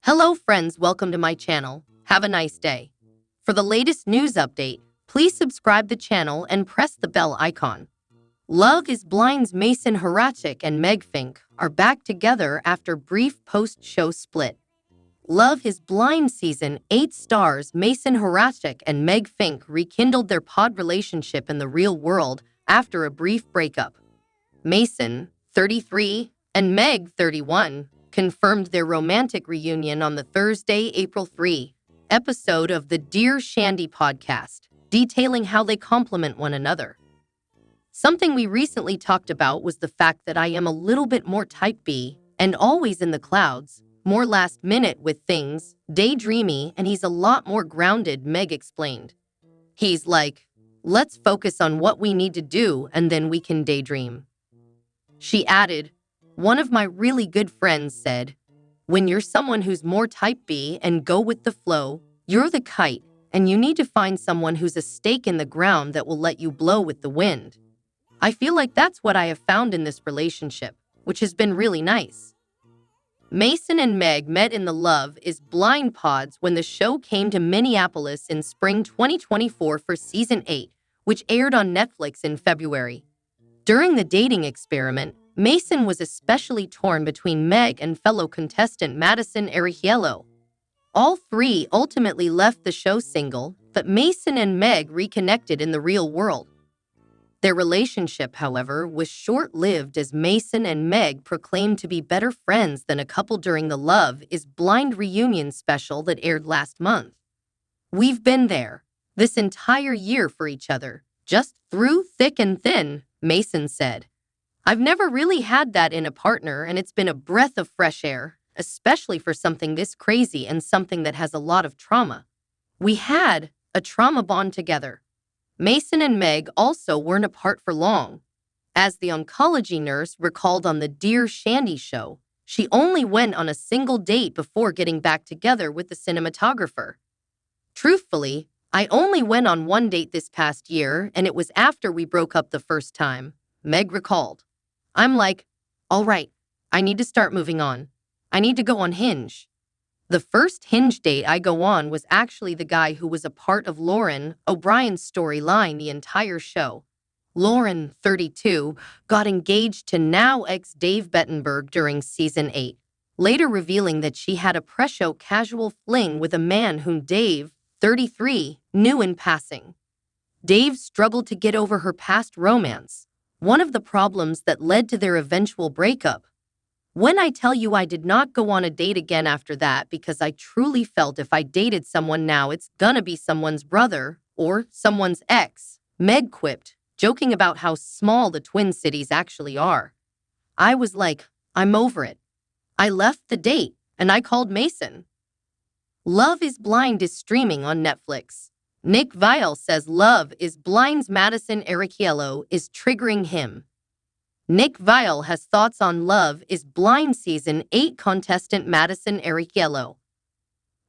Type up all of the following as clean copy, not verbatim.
Hello friends, welcome to my channel. Have a nice day. For the latest news update, please subscribe the channel and press the bell icon. Love is Blind's Mason Horacek and Meg Fink are back together after brief post-show split. Love is Blind Season 8 stars Mason Horacek and Meg Fink rekindled their pod relationship in the real world after a brief breakup. Mason, 33, and Meg, 31, confirmed their romantic reunion on the Thursday, April 3 episode of the Dear Shandy podcast, detailing how they complement one another. Something we recently talked about was the fact that I am a little bit more type B and always in the clouds, more last minute with things, daydreamy, and he's a lot more grounded, Meg explained. He's like, let's focus on what we need to do and then we can daydream. She added, one of my really good friends said, when you're someone who's more type B and go with the flow, you're the kite, and you need to find someone who's a stake in the ground that will let you blow with the wind. I feel like that's what I have found in this relationship, which has been really nice. Mason and Meg met in the Love is Blind pods when the show came to Minneapolis in spring 2024 for season 8, which aired on Netflix in February. During the dating experiment, Mason was especially torn between Meg and fellow contestant Madison Arichiello. All three ultimately left the show single, but Mason and Meg reconnected in the real world. Their relationship, however, was short-lived as Mason and Meg proclaimed to be better friends than a couple during the Love is Blind reunion special that aired last month. We've been there, this entire year for each other, just through thick and thin, Mason said. I've never really had that in a partner, and it's been a breath of fresh air, especially for something this crazy and something that has a lot of trauma. We had a trauma bond together. Mason and Meg also weren't apart for long. As the oncology nurse recalled on the Dear Shandy show, she only went on a single date before getting back together with the cinematographer. Truthfully, I only went on one date this past year, and it was after we broke up the first time, Meg recalled. I'm like, all right, I need to start moving on. I need to go on Hinge. The first Hinge date I go on was actually the guy who was a part of Lauren O'Brien's storyline the entire show. Lauren, 32, got engaged to now ex-Dave Bettenberg during season 8, later revealing that she had a pre-show casual fling with a man whom Dave, 33, knew in passing. Dave struggled to get over her past romance, one of the problems that led to their eventual breakup. When I tell you I did not go on a date again after that because I truly felt if I dated someone now it's gonna be someone's brother or someone's ex, Meg quipped, joking about how small the Twin Cities actually are. I was like, I'm over it. I left the date and I called Mason. Love is Blind is streaming on Netflix. Nick Viall says Love is Blind's Madison Arichiello is triggering him. Nick Viall has thoughts on Love is Blind Season 8 contestant Madison Arichiello.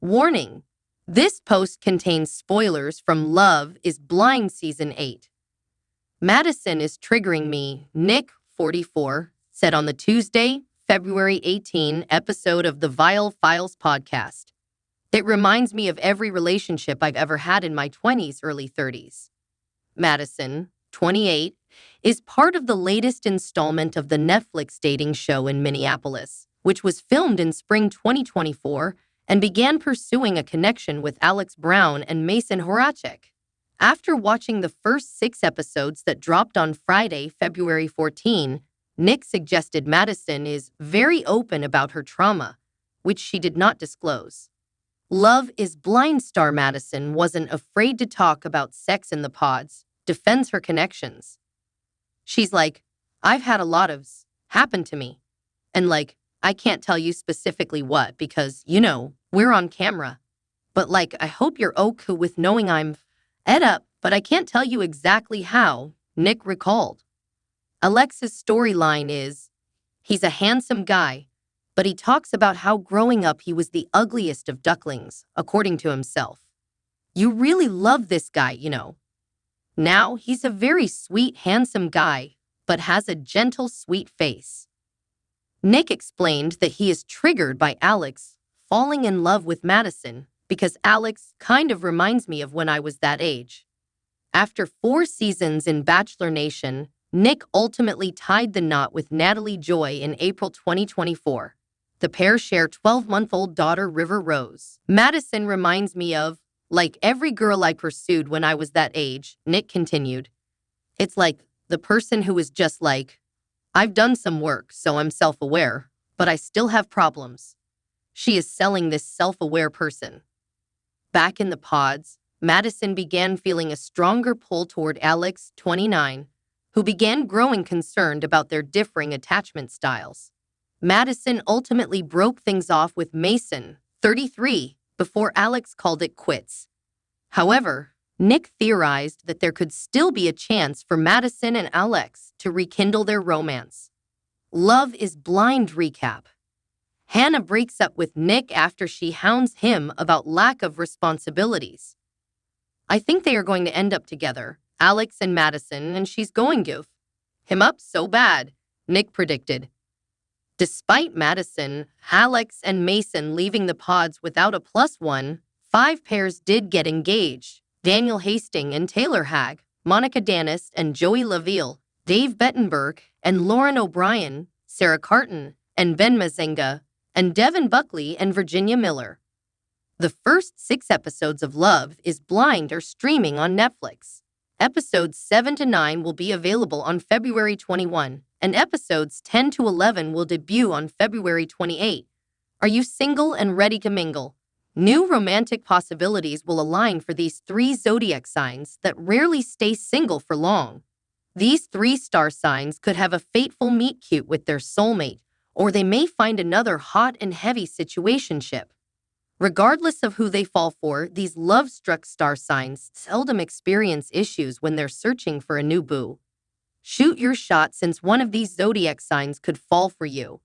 Warning: this post contains spoilers from Love is Blind Season 8. Madison is triggering me, Nick, 44, said on the Tuesday, February 18 episode of the Viall Files podcast. It reminds me of every relationship I've ever had in my 20s, early 30s. Madison, 28, is part of the latest installment of the Netflix dating show in Minneapolis, which was filmed in spring 2024 and began pursuing a connection with Alex Brown and Mason Horacek. After watching the first 6 episodes that dropped on Friday, February 14, Nick suggested Madison is very open about her trauma, which she did not disclose. Love is Blind star Madison wasn't afraid to talk about sex in the pods, defends her connections. She's like, I've had a lot of happen to me. And like, I can't tell you specifically what because, we're on camera. But like, I hope you're okay with knowing I'm ed up, but I can't tell you exactly how, Nick recalled. Alexa's storyline is, he's a handsome guy, but he talks about how growing up he was the ugliest of ducklings, according to himself. You really love this guy, Now he's a very sweet, handsome guy, but has a gentle, sweet face. Nick explained that he is triggered by Alex falling in love with Madison because Alex kind of reminds me of when I was that age. After 4 seasons in Bachelor Nation, Nick ultimately tied the knot with Natalie Joy in April 2024. The pair share 12-month-old daughter River Rose. Madison reminds me of, like every girl I pursued when I was that age, Nick continued. It's like the person who is just like, I've done some work, so I'm self-aware, but I still have problems. She is selling this self-aware person. Back in the pods, Madison began feeling a stronger pull toward Alex, 29, who began growing concerned about their differing attachment styles. Madison ultimately broke things off with Mason, 33, before Alex called it quits. However, Nick theorized that there could still be a chance for Madison and Alex to rekindle their romance. Love is Blind recap. Hannah breaks up with Nick after she hounds him about lack of responsibilities. I think they are going to end up together, Alex and Madison, and she's going to him up so bad, Nick predicted. Despite Madison, Alex, and Mason leaving the pods without a +1, 5 pairs did get engaged. Daniel Hastings and Taylor Hagg, Monica Danis and Joey Laville, Dave Bettenberg and Lauren O'Brien, Sarah Carton and Ben Mazenga, and Devin Buckley and Virginia Miller. The first 6 episodes of Love is Blind are streaming on Netflix. Episodes 7 to 9 will be available on February 21, and episodes 10 to 11 will debut on February 28. Are you single and ready to mingle? New romantic possibilities will align for these 3 zodiac signs that rarely stay single for long. These 3 star signs could have a fateful meet-cute with their soulmate, or they may find another hot and heavy situationship. Regardless of who they fall for, these love-struck star signs seldom experience issues when they're searching for a new boo. Shoot your shot since one of these zodiac signs could fall for you.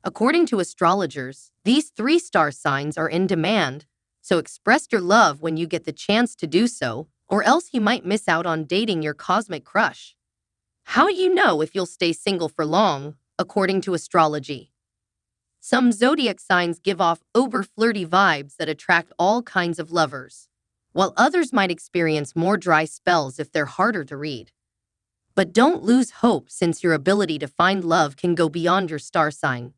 According to astrologers, these 3 star signs are in demand, so express your love when you get the chance to do so, or else you might miss out on dating your cosmic crush. How do you know if you'll stay single for long, according to astrology? Some zodiac signs give off over-flirty vibes that attract all kinds of lovers, while others might experience more dry spells if they're harder to read. But don't lose hope since your ability to find love can go beyond your star sign.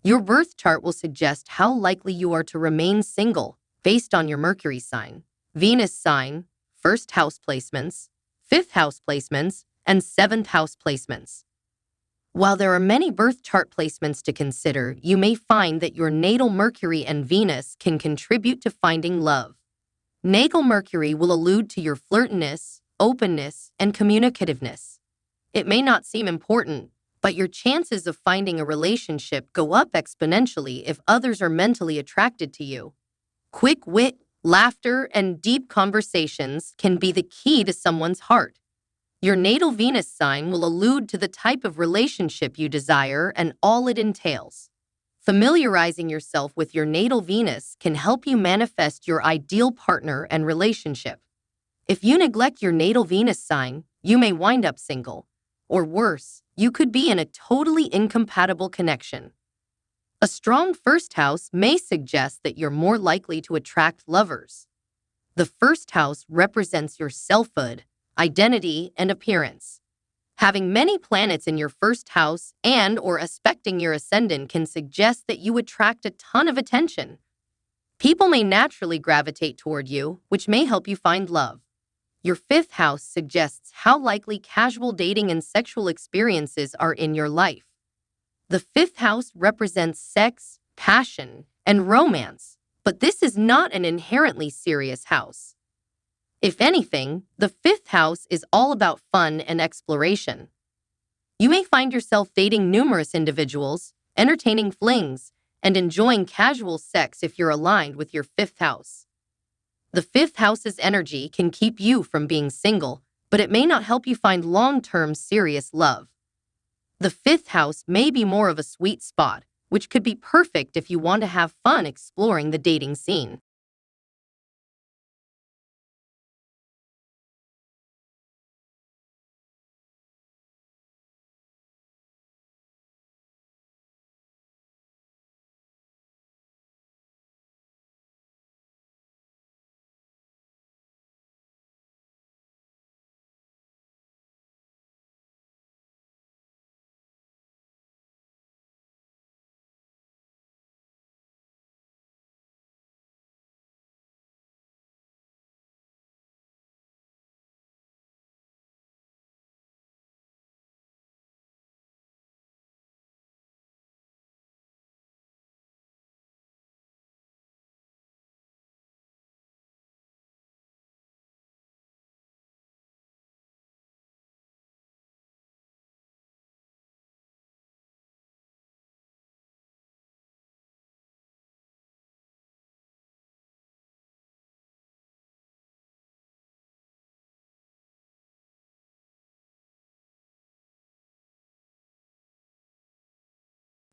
Your birth chart will suggest how likely you are to remain single based on your Mercury sign, Venus sign, 1st house placements, 5th house placements, and 7th house placements. While there are many birth chart placements to consider, you may find that your natal Mercury and Venus can contribute to finding love. Natal Mercury will allude to your flirtiness, openness, and communicativeness. It may not seem important, but your chances of finding a relationship go up exponentially if others are mentally attracted to you. Quick wit, laughter, and deep conversations can be the key to someone's heart. Your natal Venus sign will allude to the type of relationship you desire and all it entails. Familiarizing yourself with your natal Venus can help you manifest your ideal partner and relationship. If you neglect your natal Venus sign, you may wind up single. Or worse, you could be in a totally incompatible connection. A strong 1st house may suggest that you're more likely to attract lovers. The 1st house represents your selfhood, identity, and appearance. Having many planets in your 1st house and/or aspecting your ascendant can suggest that you attract a ton of attention. People may naturally gravitate toward you, which may help you find love. Your 5th house suggests how likely casual dating and sexual experiences are in your life. The 5th house represents sex, passion, and romance, but this is not an inherently serious house. If anything, the 5th house is all about fun and exploration. You may find yourself dating numerous individuals, entertaining flings, and enjoying casual sex if you're aligned with your 5th house. The 5th house's energy can keep you from being single, but it may not help you find long-term serious love. The 5th house may be more of a sweet spot, which could be perfect if you want to have fun exploring the dating scene.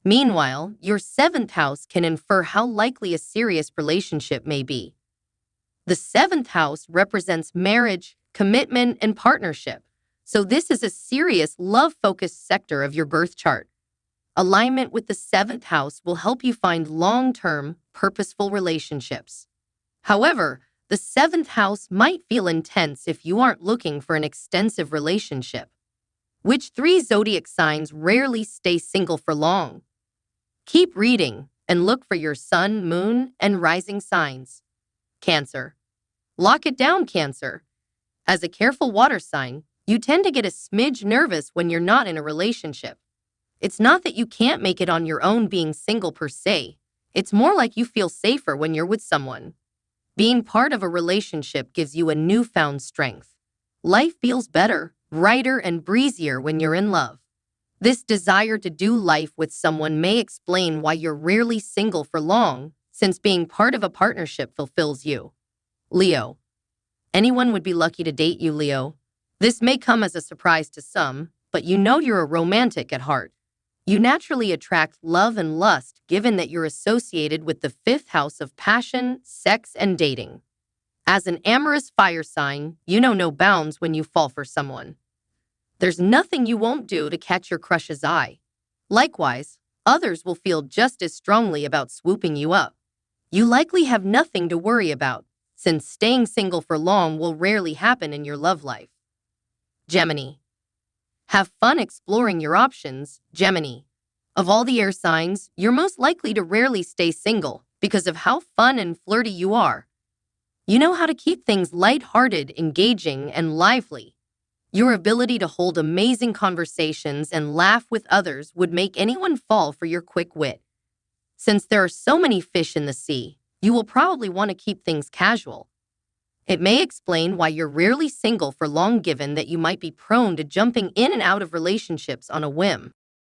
Meanwhile, your seventh house can infer how likely a serious relationship may be. The seventh house represents marriage, commitment, and partnership, so this is a serious love-focused sector of your birth chart. Alignment with the seventh house will help you find long-term, purposeful relationships. However, the seventh house might feel intense if you aren't looking for an extensive relationship. Which three zodiac signs rarely stay single for long? Keep reading and look for your sun, moon, and rising signs. Cancer. Lock it down, Cancer. As a careful water sign, you tend to get a smidge nervous when you're not in a relationship. It's not that you can't make it on your own being single per se. It's more like you feel safer when you're with someone. Being part of a relationship gives you a newfound strength. Life feels better, brighter, and breezier when you're in love. This desire to do life with someone may explain why you're rarely single for long, since being part of a partnership fulfills you. Leo. Anyone would be lucky to date you, Leo. This may come as a surprise to some, but you know you're a romantic at heart. You naturally attract love and lust given that you're associated with the fifth house of passion, sex, and dating. As an amorous fire sign, you know no bounds when you fall for someone. There's nothing you won't do to catch your crush's eye. Likewise, others will feel just as strongly about swooping you up. You likely have nothing to worry about, since staying single for long will rarely happen in your love life. Gemini. Have fun exploring your options, Gemini. Of all the air signs, you're most likely to rarely stay single because of how fun and flirty you are. You know how to keep things lighthearted, engaging, and lively. Your ability to hold amazing conversations and laugh with others would make anyone fall for your quick wit. Since there are so many fish in the sea, you will probably want to keep things casual. It may explain why you're rarely single for long given that you might be prone to jumping in and out of relationships on a whim.